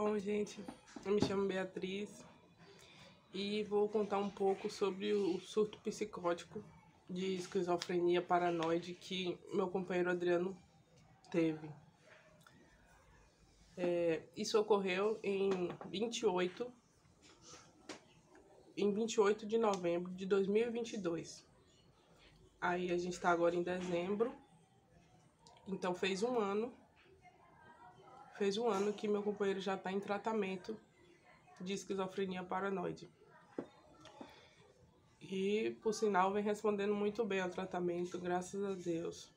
Bom, gente, eu me chamo Beatriz e vou contar um pouco sobre o surto psicótico de esquizofrenia paranoide que meu companheiro Adriano teve. Isso ocorreu em 28 de novembro de 2022. Aí a gente está agora em dezembro, então fez um ano que meu companheiro já está em tratamento de esquizofrenia paranoide. E, por sinal, vem respondendo muito bem ao tratamento, graças a Deus.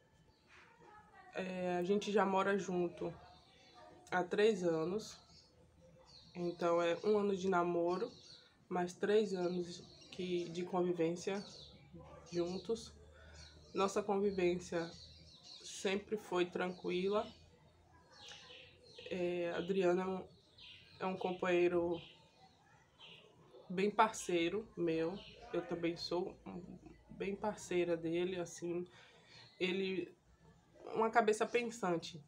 A gente já mora junto há 3 anos, então é 1 ano de namoro, mais 3 anos de convivência juntos. Nossa convivência sempre foi tranquila. Adriano é um companheiro bem parceiro meu, eu também sou bem parceira dele, assim. Ele, uma cabeça pensante,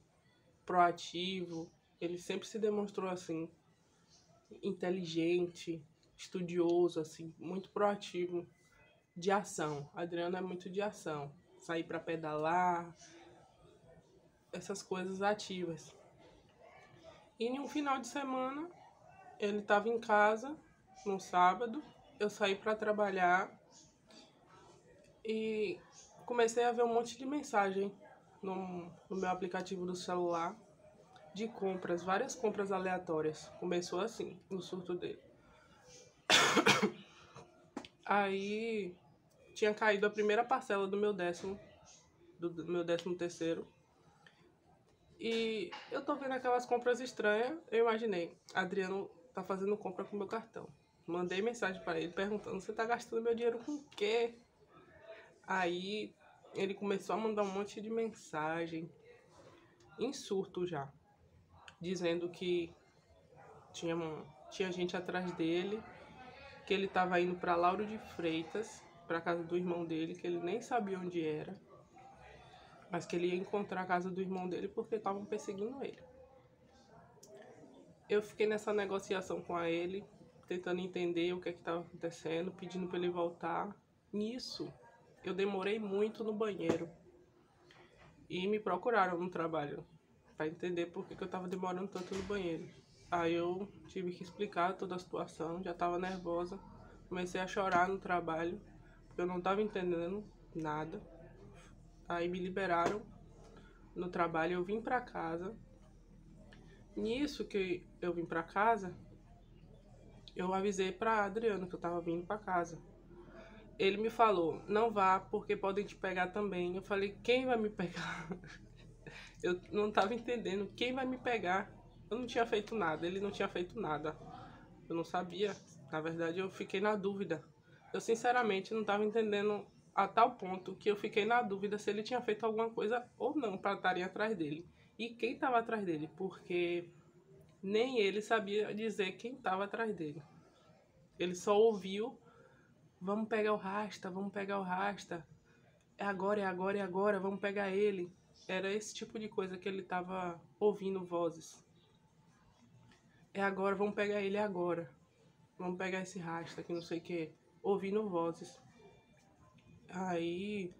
proativo, ele sempre se demonstrou assim, inteligente, estudioso, assim, muito proativo, de ação. Adriano é muito de ação, sair para pedalar, essas coisas ativas. E em um final de semana, ele estava em casa, no sábado, eu saí para trabalhar e comecei a ver um monte de mensagem no meu aplicativo do celular de compras, várias compras aleatórias. Começou assim, no surto dele. Aí tinha caído a primeira parcela do meu 13º. E eu tô vendo aquelas compras estranhas, eu imaginei, Adriano tá fazendo compra com meu cartão. Mandei mensagem para ele perguntando, você tá gastando meu dinheiro com o quê? Aí ele começou a mandar um monte de mensagem, em surto já, dizendo que tinha gente atrás dele, que ele estava indo para Lauro de Freitas, para casa do irmão dele, que ele nem sabia onde era, mas que ele ia encontrar a casa do irmão dele porque estavam perseguindo ele. Eu fiquei nessa negociação com ele, tentando entender o que estava acontecendo, pedindo para ele voltar. Nisso, eu demorei muito no banheiro e me procuraram no trabalho para entender por que eu estava demorando tanto no banheiro. Aí eu tive que explicar toda a situação, já estava nervosa, comecei a chorar no trabalho, porque eu não estava entendendo nada. Aí me liberaram no trabalho, eu vim para casa. Nisso que eu vim para casa, eu avisei para Adriano que eu estava vindo para casa. Ele me falou, não vá porque podem te pegar também. Eu falei, quem vai me pegar? Eu não estava entendendo, quem vai me pegar? Eu não tinha feito nada, ele não tinha feito nada. Eu não sabia, na verdade eu fiquei na dúvida. Eu sinceramente não estava entendendo a tal ponto que eu fiquei na dúvida se ele tinha feito alguma coisa ou não para estarem atrás dele. E quem estava atrás dele, porque nem ele sabia dizer quem estava atrás dele. Ele só ouviu, vamos pegar o rasta, vamos pegar o rasta. É agora, é agora, é agora, vamos pegar ele. Era esse tipo de coisa que ele estava ouvindo vozes. É agora, vamos pegar ele agora. Vamos pegar esse rasta que não sei o que. Ouvindo vozes. Aí,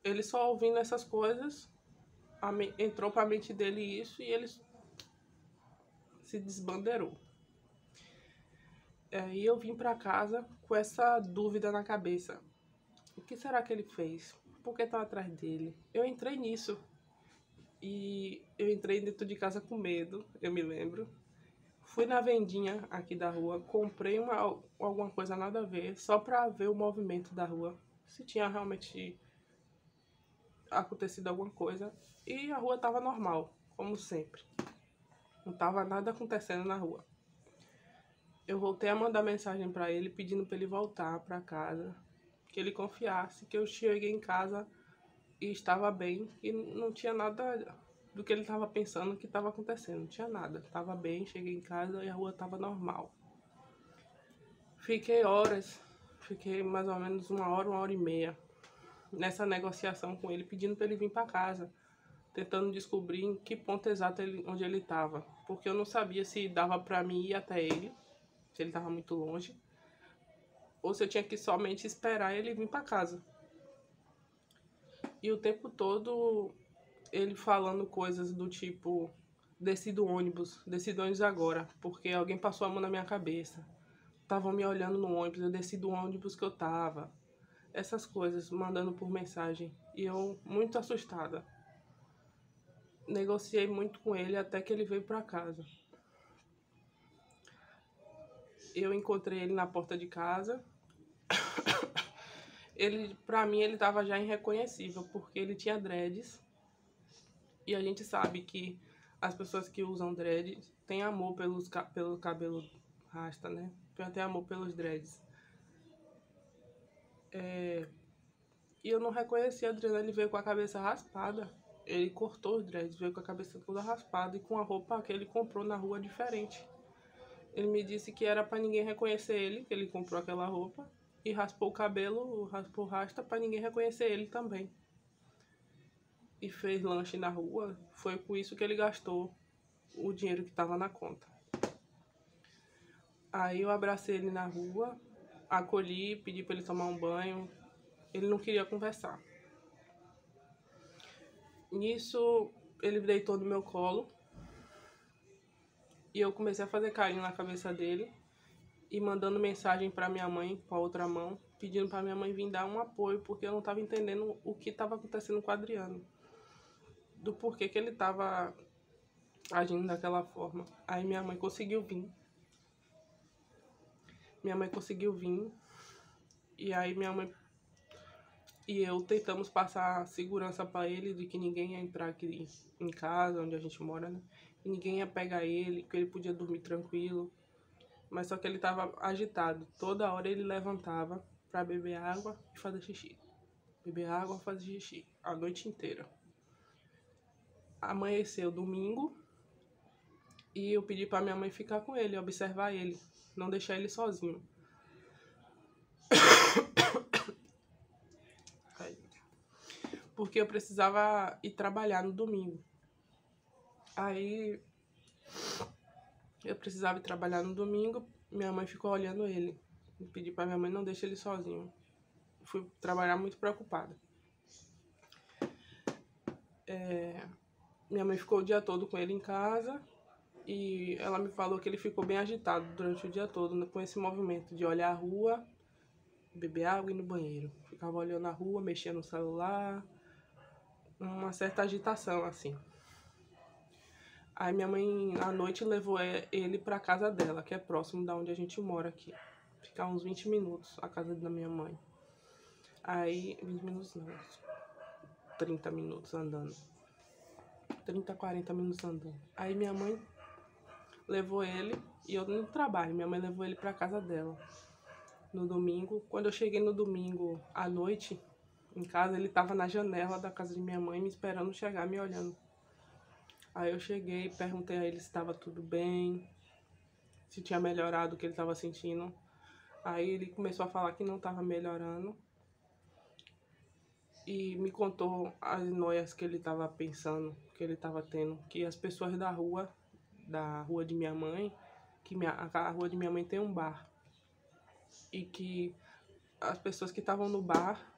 ele só ouvindo essas coisas, entrou pra mente dele isso e ele se desbandeirou. Aí eu vim pra casa com essa dúvida na cabeça. O que será que ele fez? Por que estava atrás dele? Eu entrei nisso. E eu entrei dentro de casa com medo, eu me lembro. Fui na vendinha aqui da rua, comprei alguma coisa nada a ver, só pra ver o movimento da rua. Se tinha realmente acontecido alguma coisa. E a rua tava normal, como sempre. Não tava nada acontecendo na rua. Eu voltei a mandar mensagem pra ele pedindo pra ele voltar pra casa, que ele confiasse que eu cheguei em casa e estava bem e não tinha nada do que ele estava pensando que estava acontecendo, não tinha nada. Tava bem, cheguei em casa e a rua tava normal. Fiquei mais ou menos 1 hora, 1 hora e meia nessa negociação com ele, pedindo pra ele vir pra casa, tentando descobrir em que ponto exato onde ele estava. Porque eu não sabia se dava pra mim ir até ele, se ele estava muito longe, ou se eu tinha que somente esperar ele vir pra casa. E o tempo todo ele falando coisas do tipo: desci do ônibus agora, porque alguém passou a mão na minha cabeça. Estavam me olhando no ônibus, eu desci do ônibus que eu tava. Essas coisas, mandando por mensagem. E eu, muito assustada. Negociei muito com ele até que ele veio pra casa. Eu encontrei ele na porta de casa. Pra mim, ele tava já irreconhecível, porque ele tinha dreads. E a gente sabe que as pessoas que usam dreads têm amor pelo cabelo rasta, né? Tem amor pelos dreads. E eu não reconheci a Adriana, ele veio com a cabeça raspada. Ele cortou os dreads, veio com a cabeça toda raspada e com a roupa que ele comprou na rua diferente. Ele me disse que era pra ninguém reconhecer ele, que ele comprou aquela roupa. E raspou o cabelo, raspou o rasta pra ninguém reconhecer ele também. E fez lanche na rua. Foi com isso que ele gastou o dinheiro que tava na conta. Aí eu abracei ele na rua, acolhi, pedi pra ele tomar um banho. Ele não queria conversar. Nisso, ele deitou no meu colo. E eu comecei a fazer carinho na cabeça dele. E mandando mensagem pra minha mãe, com a outra mão, pedindo pra minha mãe vir dar um apoio, porque eu não tava entendendo o que tava acontecendo com o Adriano. Do porquê que ele tava agindo daquela forma. Aí minha mãe conseguiu vir. E aí minha mãe e eu tentamos passar segurança pra ele de que ninguém ia entrar aqui em casa, onde a gente mora, né? E ninguém ia pegar ele, que ele podia dormir tranquilo. Mas só que ele tava agitado. Toda hora ele levantava pra beber água e fazer xixi. Beber água e fazer xixi. A noite inteira. Amanheceu domingo. E eu pedi pra minha mãe ficar com ele, observar ele. Não deixar ele sozinho. Porque eu precisava ir trabalhar no domingo. Aí eu precisava ir trabalhar no domingo, minha mãe ficou olhando ele. Eu pedi pra minha mãe não deixar ele sozinho. Fui trabalhar muito preocupada. Minha mãe ficou o dia todo com ele em casa e ela me falou que ele ficou bem agitado durante o dia todo, né, com esse movimento de olhar a rua, beber água e ir no banheiro. Ficava olhando a rua, mexia no celular, uma certa agitação assim. Aí minha mãe, à noite, levou ele pra casa dela, que é próximo da onde a gente mora aqui. Ficar uns 20 minutos, a casa da minha mãe. Aí, 20 minutos não, 30 minutos andando. 30, 40 minutos andando. Aí minha mãe levou ele, e eu no trabalho, minha mãe levou ele pra casa dela. No domingo, quando eu cheguei no domingo à noite, em casa, ele tava na janela da casa de minha mãe, me esperando chegar, me olhando. Aí eu cheguei, perguntei a ele se estava tudo bem, se tinha melhorado o que ele estava sentindo. Aí ele começou a falar que não estava melhorando. E me contou as noias que ele estava pensando, que ele estava tendo. Que as pessoas da rua de minha mãe, a rua de minha mãe tem um bar. E que as pessoas que estavam no bar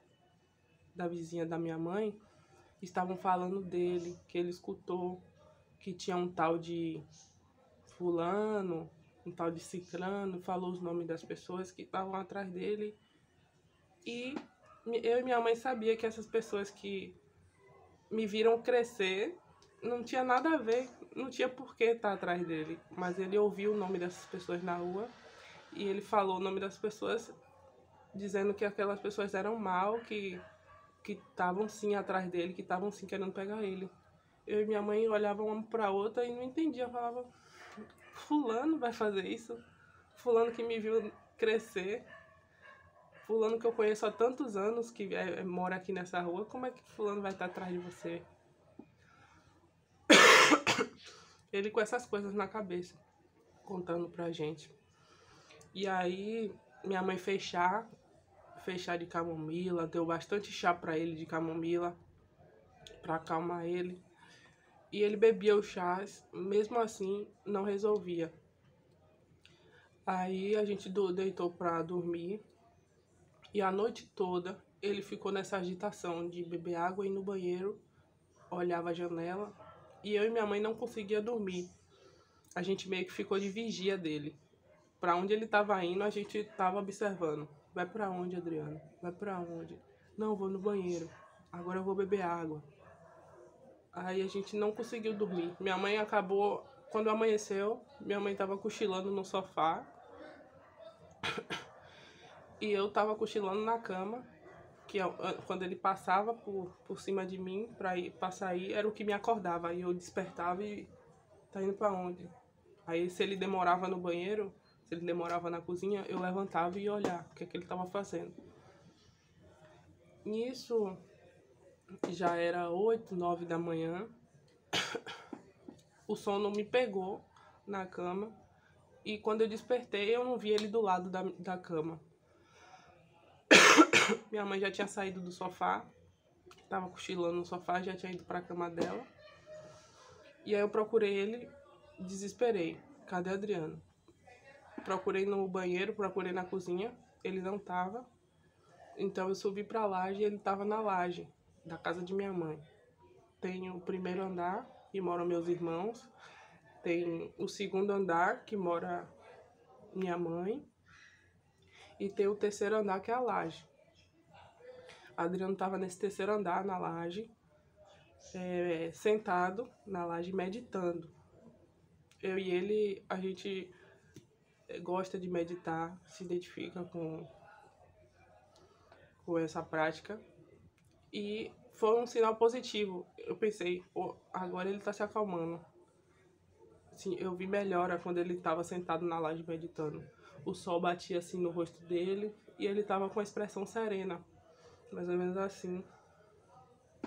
da vizinha da minha mãe estavam falando dele, que ele escutou que tinha um tal de fulano, um tal de ciclano, falou os nomes das pessoas que estavam atrás dele. E eu e minha mãe sabia que essas pessoas que me viram crescer não tinha nada a ver, não tinha por que estar atrás dele. Mas ele ouviu o nome dessas pessoas na rua e ele falou o nome das pessoas, dizendo que aquelas pessoas eram mal, que estavam sim atrás dele, que estavam sim querendo pegar ele. Eu e minha mãe olhavam uma pra outra e não entendia. Falava, fulano vai fazer isso? Fulano que me viu crescer? Fulano que eu conheço há tantos anos, que mora aqui nessa rua, como é que fulano vai estar atrás de você? Ele com essas coisas na cabeça, contando pra gente. E aí, minha mãe fez chá de camomila, deu bastante chá pra ele de camomila, pra acalmar ele. E ele bebia o chá, mesmo assim não resolvia. Aí a gente deitou pra dormir e a noite toda ele ficou nessa agitação de beber água e ir no banheiro, olhava a janela e eu e minha mãe não conseguia dormir. A gente meio que ficou de vigia dele. Pra onde ele tava indo, a gente tava observando. Vai pra onde, Adriano? Vai pra onde? Não, vou no banheiro. Agora eu vou beber água. Aí a gente não conseguiu dormir. Minha mãe acabou, quando amanheceu, minha mãe tava cochilando no sofá e eu tava cochilando na cama, que quando ele passava por cima de mim pra sair, era o que me acordava. Aí eu despertava e tá indo pra onde? Aí se ele demorava no banheiro, se ele demorava na cozinha, eu levantava e ia olhar o que é que ele tava fazendo. Nisso já era 8, 9 da manhã. O sono me pegou na cama e quando eu despertei eu não vi ele do lado da cama. Minha mãe já tinha saído do sofá, tava cochilando no sofá, já tinha ido pra cama dela. E aí eu procurei ele, desesperei. Cadê Adriano? Procurei no banheiro, procurei na cozinha, ele não tava. Então eu subi pra laje e ele tava na laje da casa de minha mãe. Tem o primeiro andar, que moram meus irmãos. Tem o segundo andar, que mora minha mãe. E tem o terceiro andar, que é a laje. Adriano estava nesse terceiro andar, na laje, sentado na laje, meditando. Eu e ele, a gente gosta de meditar, se identifica com essa prática. E foi um sinal positivo. Eu pensei, oh, agora ele está se acalmando. Assim, eu vi melhora quando ele estava sentado na laje meditando. O sol batia assim no rosto dele e ele estava com a expressão serena, mais ou menos assim.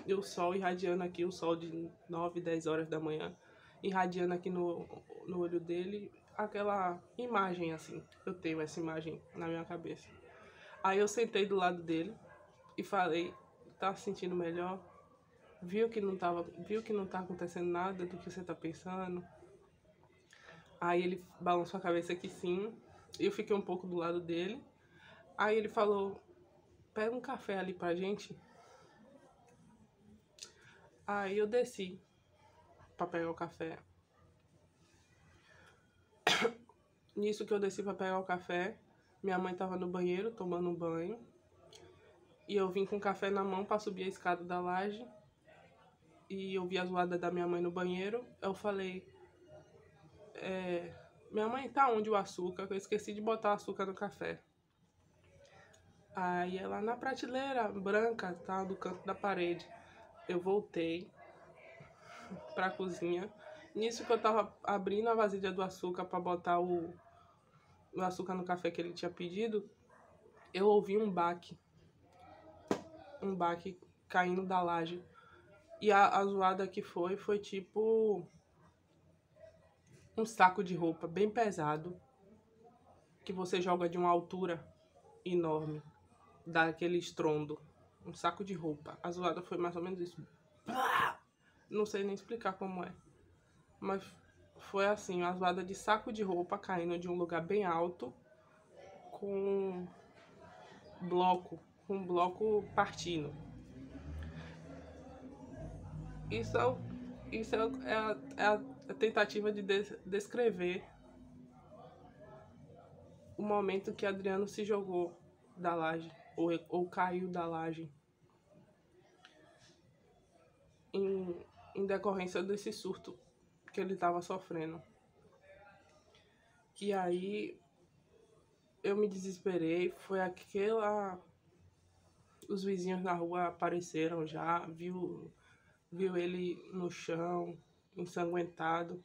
E o sol irradiando aqui, o sol de 9, 10 horas da manhã, irradiando aqui no olho dele, aquela imagem assim. Eu tenho essa imagem na minha cabeça. Aí eu sentei do lado dele e falei, tá se sentindo melhor? Viu que não tá acontecendo nada do que você tá pensando? Aí ele balançou a cabeça que sim. Eu fiquei um pouco do lado dele. Aí ele falou, pega um café ali pra gente. Aí eu desci pra pegar o café. Nisso que eu desci pra pegar o café, minha mãe tava no banheiro tomando um banho. E eu vim com o café na mão pra subir a escada da laje. E eu vi a zoada da minha mãe no banheiro. Eu falei, minha mãe, tá onde o açúcar? Eu esqueci de botar açúcar no café. Aí ela na prateleira branca, tá? Do canto da parede. Eu voltei pra cozinha. Nisso que eu tava abrindo a vasilha do açúcar pra botar o açúcar no café que ele tinha pedido, eu ouvi um baque caindo da laje. E a zoada que foi tipo um saco de roupa bem pesado que você joga de uma altura enorme, dá aquele estrondo. Um saco de roupa. A zoada foi mais ou menos isso. Não sei nem explicar como é. Mas foi assim, uma zoada de saco de roupa caindo de um lugar bem alto com um bloco partindo. Isso é a tentativa de descrever o momento que Adriano se jogou da laje, ou caiu da laje, em decorrência desse surto que ele estava sofrendo. E aí eu me desesperei, foi aquela... Os vizinhos na rua apareceram já, viu ele no chão, ensanguentado.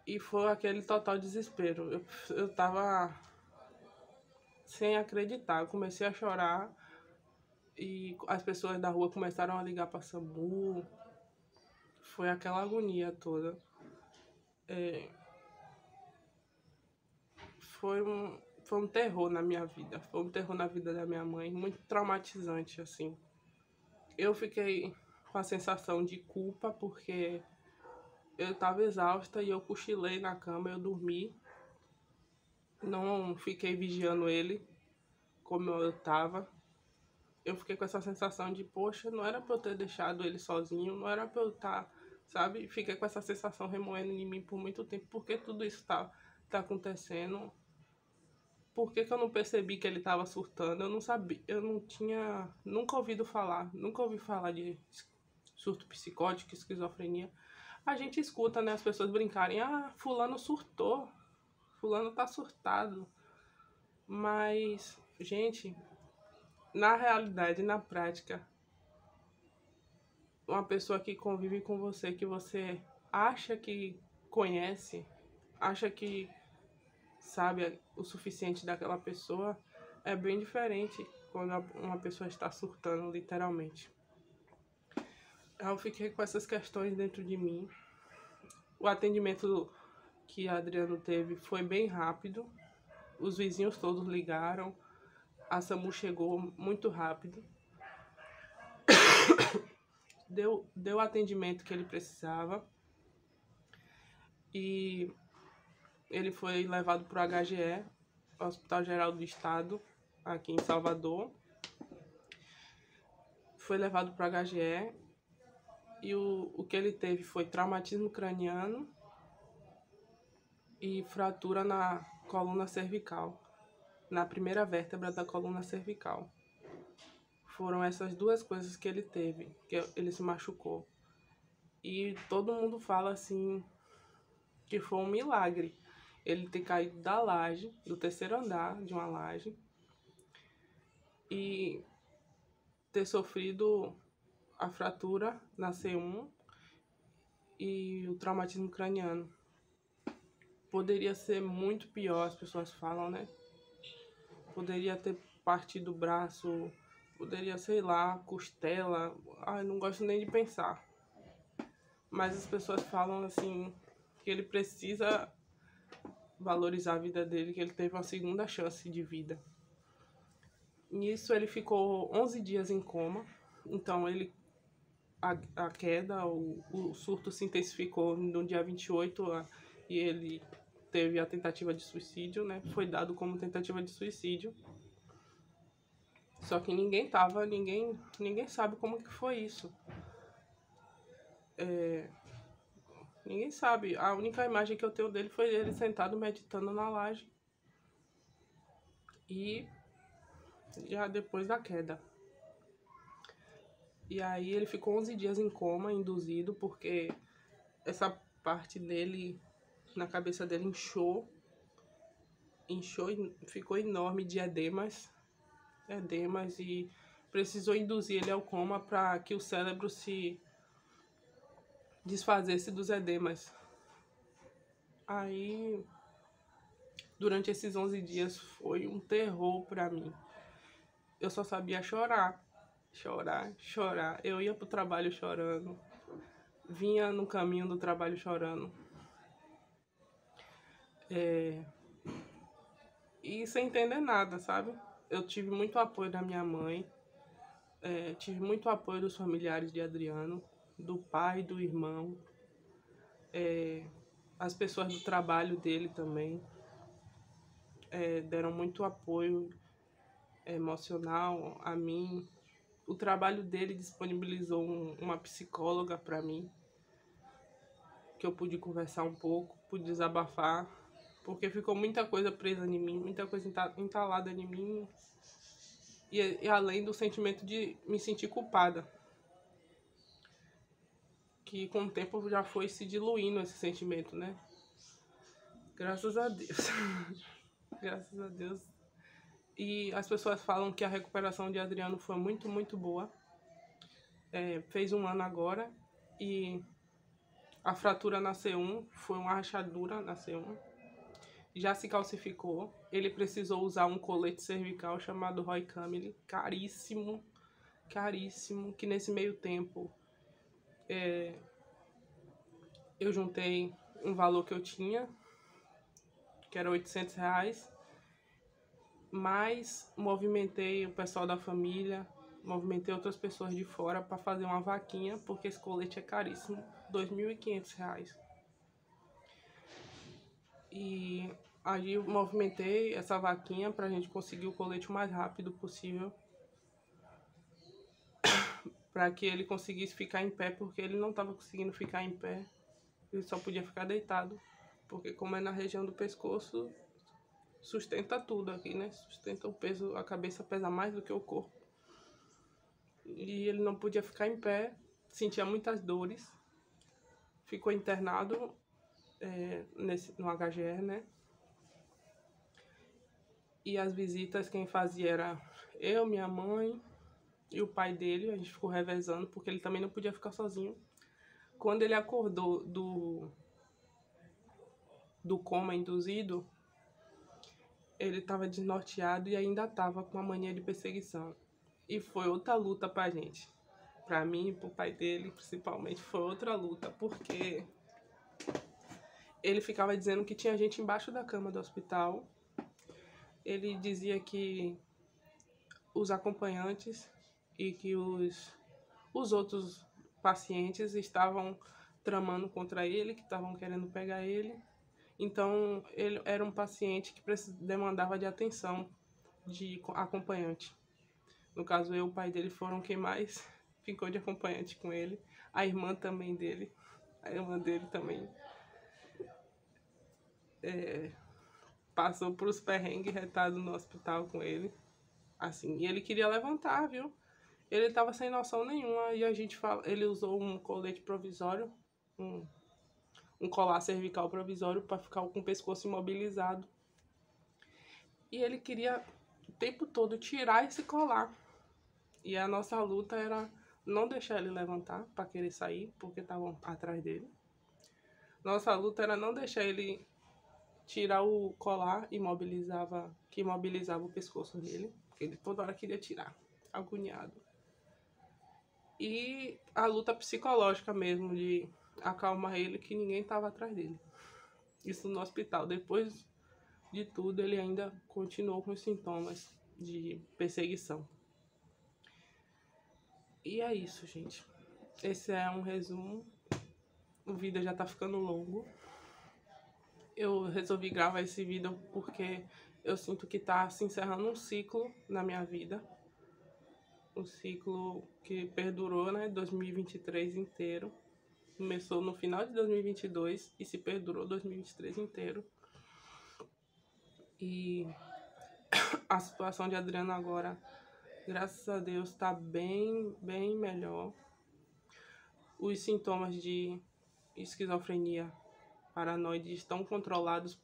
E foi aquele total desespero. Eu tava sem acreditar. Eu comecei a chorar e as pessoas da rua começaram a ligar para SAMU. Foi aquela agonia toda. Foi um terror na minha vida. Foi um terror na vida da minha mãe. Muito traumatizante, assim. Eu fiquei com a sensação de culpa, porque eu estava exausta e eu cochilei na cama, eu dormi. Não fiquei vigiando ele como eu estava. Eu fiquei com essa sensação de, poxa, não era pra eu ter deixado ele sozinho, não era pra eu estar, sabe? Fiquei com essa sensação remoendo em mim por muito tempo. Por que tudo isso tá acontecendo? Por que eu não percebi que ele estava surtando? Eu não sabia, eu não tinha nunca ouvi falar de surto psicótico, esquizofrenia. A gente escuta, né, as pessoas brincarem, ah, fulano surtou, fulano tá surtado. Mas, gente, na realidade, na prática, uma pessoa que convive com você, que você acha que conhece, acha que sabe o suficiente daquela pessoa, é bem diferente quando uma pessoa está surtando, literalmente. Eu fiquei com essas questões dentro de mim. O atendimento que Adriano teve foi bem rápido. Os vizinhos todos ligaram. A SAMU chegou muito rápido. Deu o atendimento que ele precisava. E ele foi levado para o HGE, Hospital Geral do Estado, aqui em Salvador. Foi levado para o HGE e o que ele teve foi traumatismo craniano e fratura na coluna cervical, na primeira vértebra da coluna cervical. Foram essas duas coisas que ele teve, que ele se machucou. E todo mundo fala assim que foi um milagre ele ter caído da laje, do terceiro andar de uma laje, e ter sofrido a fratura na C1 e o traumatismo craniano. Poderia ser muito pior, as pessoas falam, né? Poderia ter partido o braço, poderia, sei lá, costela. Ai, não gosto nem de pensar. Mas as pessoas falam assim que ele precisa valorizar a vida dele, que ele teve uma segunda chance de vida. Nisso ele ficou 11 dias em coma. Então a queda, o surto se intensificou no dia 28 e ele teve a tentativa de suicídio, né? Foi dado como tentativa de suicídio. Só que ninguém sabe como que foi isso. Ninguém sabe. A única imagem que eu tenho dele foi ele sentado meditando na laje. E já depois da queda. E aí ele ficou 11 dias em coma, induzido, porque essa parte dele, na cabeça dele, inchou e ficou enorme de edemas e precisou induzir ele ao coma para que o cérebro se desfazesse dos edemas. Aí, durante esses 11 dias, foi um terror para mim. Eu só sabia chorar. Eu ia pro trabalho chorando, vinha no caminho do trabalho chorando. E sem entender nada, sabe? Eu tive muito apoio da minha mãe, tive muito apoio dos familiares de Adriano, do pai, do irmão, as pessoas do trabalho dele também deram muito apoio emocional a mim. O trabalho dele disponibilizou uma psicóloga para mim, que eu pude conversar um pouco, pude desabafar, porque ficou muita coisa presa em mim, muita coisa entalada em mim, e além do sentimento de me sentir culpada, que com o tempo já foi se diluindo esse sentimento, né? Graças a Deus. Graças a Deus. E as pessoas falam que a recuperação de Adriano foi muito, muito boa. Fez 1 ano agora e a fratura na C1 foi uma rachadura na C1. Já se calcificou. Ele precisou usar um colete cervical chamado Roy Camille, caríssimo, caríssimo, que nesse meio tempo eu juntei um valor que eu tinha, que era R$800, mas movimentei o pessoal da família, movimentei outras pessoas de fora para fazer uma vaquinha, porque esse colete é caríssimo, R$ 2.500. E aí eu movimentei essa vaquinha pra gente conseguir o colete o mais rápido possível, para que ele conseguisse ficar em pé, porque ele não estava conseguindo ficar em pé, ele só podia ficar deitado, porque como é na região do pescoço, sustenta tudo aqui, né? Sustenta o peso, a cabeça pesa mais do que o corpo. E ele não podia ficar em pé, sentia muitas dores, ficou internado no HGR, né? E as visitas quem fazia era eu, minha mãe e o pai dele. A gente ficou revezando porque ele também não podia ficar sozinho. Quando ele acordou do coma induzido, ele estava desnorteado e ainda estava com a mania de perseguição. E foi outra luta pra gente. Pra mim e pro pai dele, principalmente, foi outra luta, porque ele ficava dizendo que tinha gente embaixo da cama do hospital. Ele dizia que os acompanhantes e que os outros pacientes estavam tramando contra ele, que estavam querendo pegar ele. Então, ele era um paciente que demandava de atenção de acompanhante. No caso, eu e o pai dele foram quem mais ficou de acompanhante com ele. A irmã também dele. A irmã dele também passou por os perrengues retados no hospital com ele. Assim, e ele queria levantar, viu? Ele tava sem noção nenhuma. E a gente fala, ele usou um colete provisório, um colar cervical provisório para ficar com o pescoço imobilizado. E ele queria o tempo todo tirar esse colar. E a nossa luta era não deixar ele levantar para querer sair, porque estavam atrás dele. Nossa luta era não deixar ele tirar o colar que imobilizava o pescoço dele, porque ele toda hora queria tirar, agoniado. E a luta psicológica mesmo, de acalmar ele, que ninguém estava atrás dele. Isso no hospital. Depois de tudo, ele ainda continuou com os sintomas de perseguição. E é isso, gente. Esse é um resumo. O vídeo já tá ficando longo. Eu resolvi gravar esse vídeo porque eu sinto que tá se encerrando um ciclo na minha vida. Um ciclo que perdurou, né, 2023 inteiro. Começou no final de 2022 e se perdurou 2023 inteiro. E a situação de Adriano agora, graças a Deus, tá bem melhor. Os sintomas de esquizofrenia paranoide estão controlados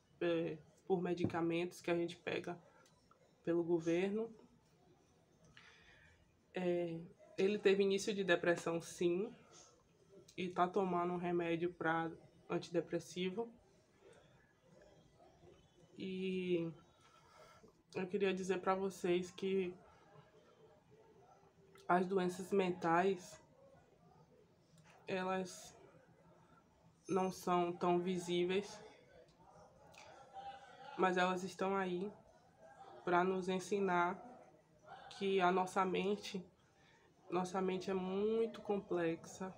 por medicamentos que a gente pega pelo governo. Ele teve início de depressão, sim, e tá tomando um remédio para antidepressivo. E eu queria dizer para vocês que as doenças mentais, elas não são tão visíveis, mas elas estão aí para nos ensinar que a nossa mente é muito complexa,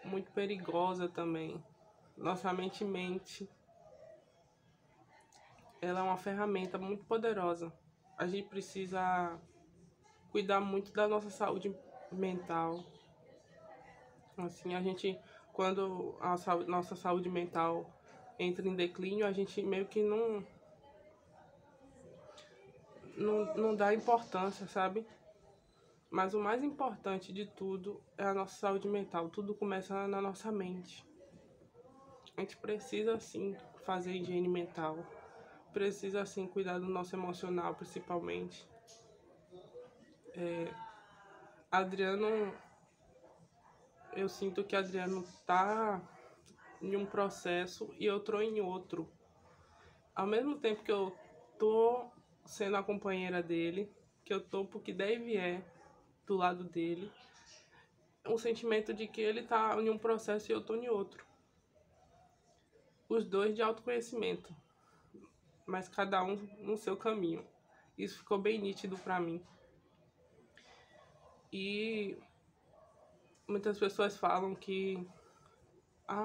muito perigosa também. Nossa mente mente. Ela é uma ferramenta muito poderosa. A gente precisa cuidar muito da nossa saúde mental. Assim, quando nossa saúde mental entra em declínio, a gente meio que não dá importância, sabe? Mas o mais importante de tudo é a nossa saúde mental. Tudo começa na nossa mente. A gente precisa, sim, fazer higiene mental. Precisa, sim, cuidar do nosso emocional, principalmente. Adriano, eu sinto que Adriano tá em um processo e eu tô em outro. Ao mesmo tempo que eu tô sendo a companheira dele, que eu tô porque deve do lado dele, um sentimento de que ele tá em um processo e eu tô em outro. Os dois de autoconhecimento, mas cada um no seu caminho. Isso ficou bem nítido pra mim. E muitas pessoas falam que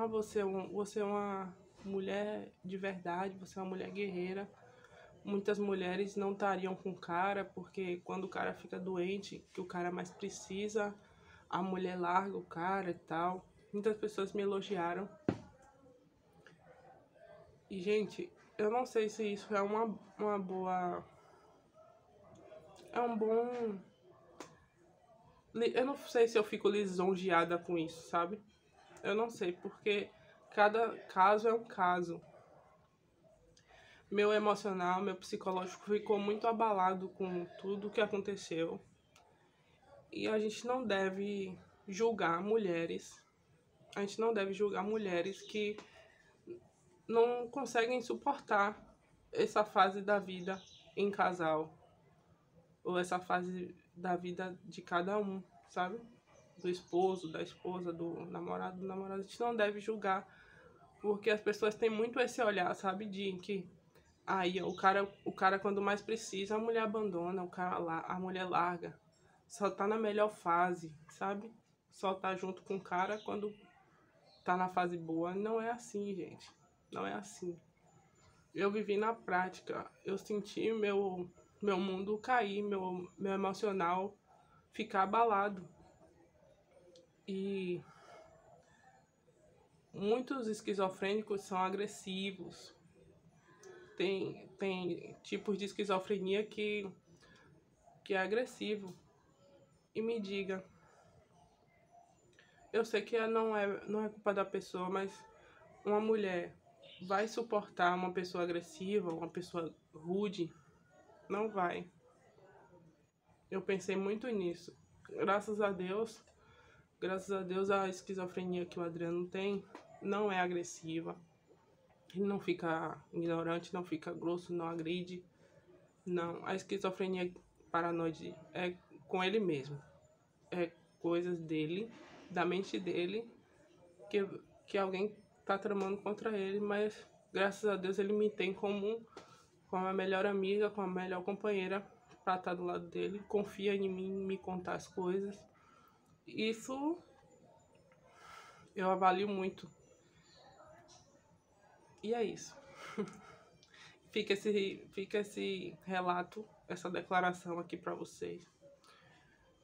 você é uma mulher de verdade, você é uma mulher guerreira. Muitas mulheres não estariam com o cara, porque quando o cara fica doente, que o cara mais precisa, a mulher larga o cara e tal. Muitas pessoas me elogiaram. E, gente, eu não sei se isso é uma boa... É um bom... Eu não sei se eu fico lisonjeada com isso, sabe? Eu não sei, porque cada caso é um caso. Meu emocional, meu psicológico ficou muito abalado com tudo que aconteceu. E a gente não deve julgar mulheres. A gente não deve julgar mulheres que não conseguem suportar essa fase da vida em casal. Ou essa fase da vida de cada um, sabe? Do esposo, da esposa, do namorado, do namorado. A gente não deve julgar. Porque as pessoas têm muito esse olhar, sabe? De que aí o cara quando mais precisa, a mulher abandona, a mulher larga. Só tá na melhor fase, sabe? Só tá junto com o cara quando tá na fase boa. Não é assim, gente. Não é assim. Eu vivi na prática. Eu senti meu mundo cair, meu emocional ficar abalado. E muitos esquizofrênicos são agressivos. Tem tipos de esquizofrenia que é agressivo. E me diga, eu sei que não é culpa da pessoa, mas uma mulher vai suportar uma pessoa agressiva, uma pessoa rude? Não vai. Eu pensei muito nisso. Graças a Deus a esquizofrenia que o Adriano tem não é agressiva. Ele não fica ignorante, não fica grosso, não agride. Não, a esquizofrenia paranoide é com ele mesmo. É coisas dele, da mente dele, que alguém tá tramando contra ele, mas graças a Deus ele me tem como a melhor amiga, como a melhor companheira pra estar do lado dele, confia em mim, me contar as coisas. Isso eu avalio muito. E é isso. Fica esse relato, essa declaração aqui pra vocês.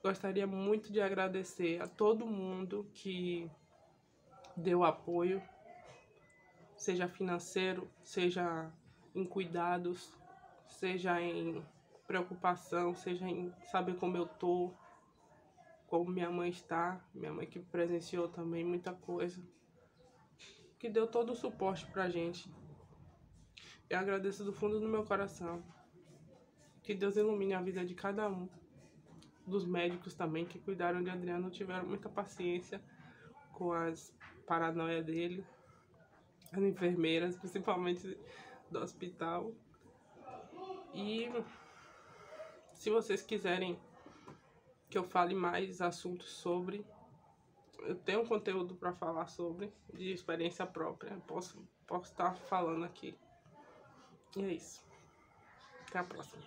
Gostaria muito de agradecer a todo mundo que deu apoio, seja financeiro, seja em cuidados, seja em preocupação, seja em saber como eu tô, como minha mãe está, minha mãe que presenciou também muita coisa, que deu todo o suporte pra gente. Eu agradeço do fundo do meu coração. Que Deus ilumine a vida de cada um. Dos médicos também que cuidaram de Adriano, tiveram muita paciência com as paranoias dele. As enfermeiras, principalmente do hospital. E se vocês quiserem que eu fale mais assuntos sobre, eu tenho um conteúdo para falar sobre, de experiência própria. Posso estar falando aqui. E é isso. Até a próxima.